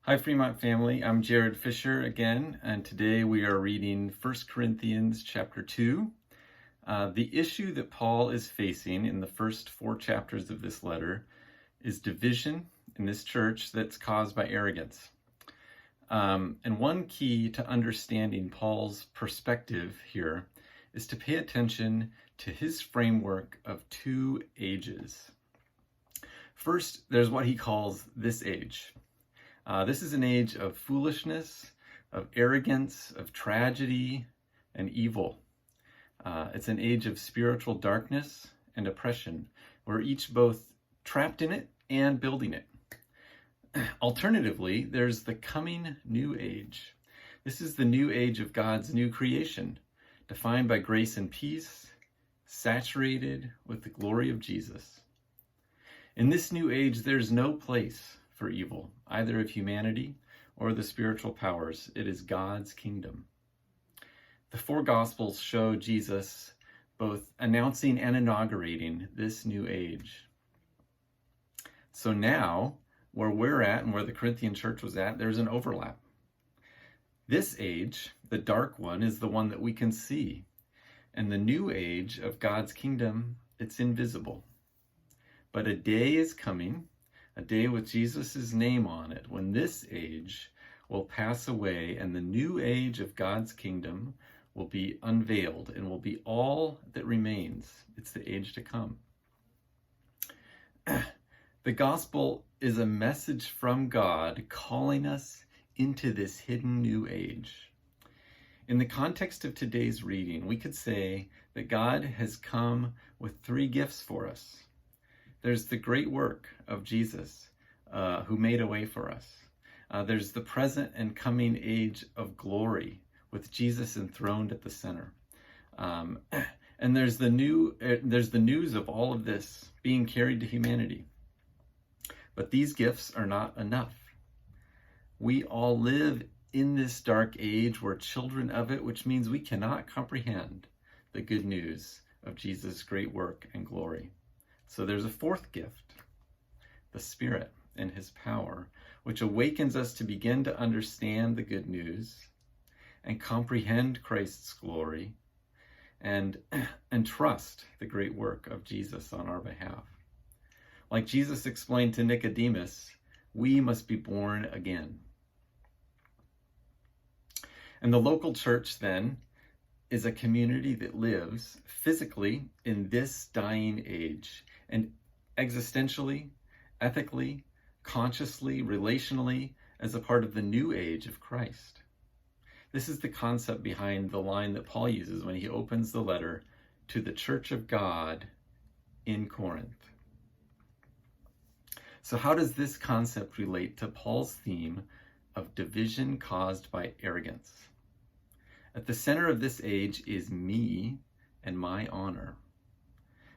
Hi, Fremont family. I'm Jared Fisher again, and today we are reading 1 Corinthians chapter 2. The issue that Paul is facing in the first 4 chapters of this letter is division in this church that's caused by arrogance. And one key to understanding Paul's perspective here is to pay attention to his framework of 2 ages. First, there's what he calls this age. This is an age of foolishness, of arrogance, of tragedy, and evil. It's an age of spiritual darkness and oppression. We're each both trapped in it and building it. Alternatively, there's the coming new age. This is the new age of God's new creation, defined by grace and peace, saturated with the glory of Jesus. In this new age, there's no place for evil, either of humanity or the spiritual powers. It is God's kingdom. The 4 Gospels show Jesus both announcing and inaugurating this new age. So now, where we're at and where the Corinthian church was at, there's an overlap. This age, the dark one, is the one that we can see. And the new age of God's kingdom, it's invisible. But a day is coming, a day with Jesus' name on it, when this age will pass away and the new age of God's kingdom will be unveiled and will be all that remains. It's the age to come. The gospel is a message from God calling us into this hidden new age. In the context of today's reading, we could say that God has come with 3 gifts for us. There's the great work of Jesus, who made a way for us. There's the present and coming age of glory with Jesus enthroned at the center. And there's the news of all of this being carried to humanity. But these gifts are not enough. We all live in this dark age. We're children of it, which means we cannot comprehend the good news of Jesus' great work and glory. So there's a 4th gift, the Spirit and his power, which awakens us to begin to understand the good news and comprehend Christ's glory and trust the great work of Jesus on our behalf. Like Jesus explained to Nicodemus, we must be born again. And the local church then is a community that lives physically in this dying age, and existentially, ethically, consciously, relationally, as a part of the new age of Christ. This is the concept behind the line that Paul uses when he opens the letter to the church of God in Corinth. So how does this concept relate to Paul's theme of division caused by arrogance? At the center of this age is me and my honor.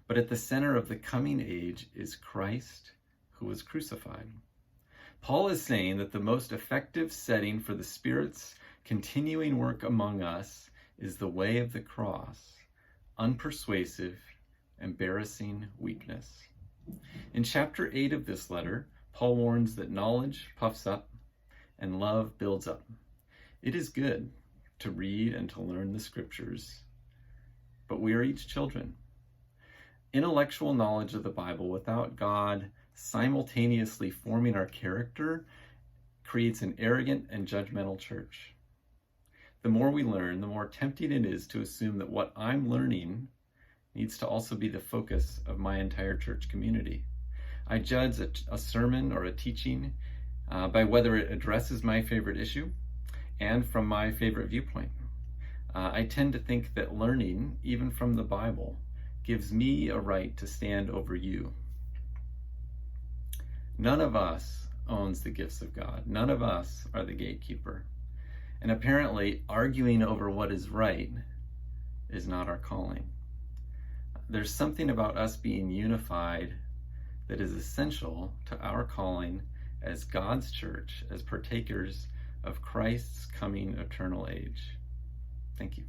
But at the center of the coming age is Christ, who was crucified. Paul is saying that the most effective setting for the Spirit's continuing work among us is the way of the cross, unpersuasive, embarrassing weakness. In chapter 8 of this letter, Paul warns that knowledge puffs up and love builds up. It is good to read and to learn the scriptures, but we are each children. Intellectual knowledge of the Bible without God simultaneously forming our character creates an arrogant and judgmental church. The more we learn, the more tempting it is to assume that what I'm learning needs to also be the focus of my entire church community. I judge a sermon or a teaching by whether it addresses my favorite issue and from my favorite viewpoint. I tend to think that learning, even from the Bible, gives me a right to stand over you. None of us owns the gifts of God. None of us are the gatekeeper. And apparently, arguing over what is right is not our calling. There's something about us being unified that is essential to our calling as God's church, as partakers of Christ's coming eternal age. Thank you.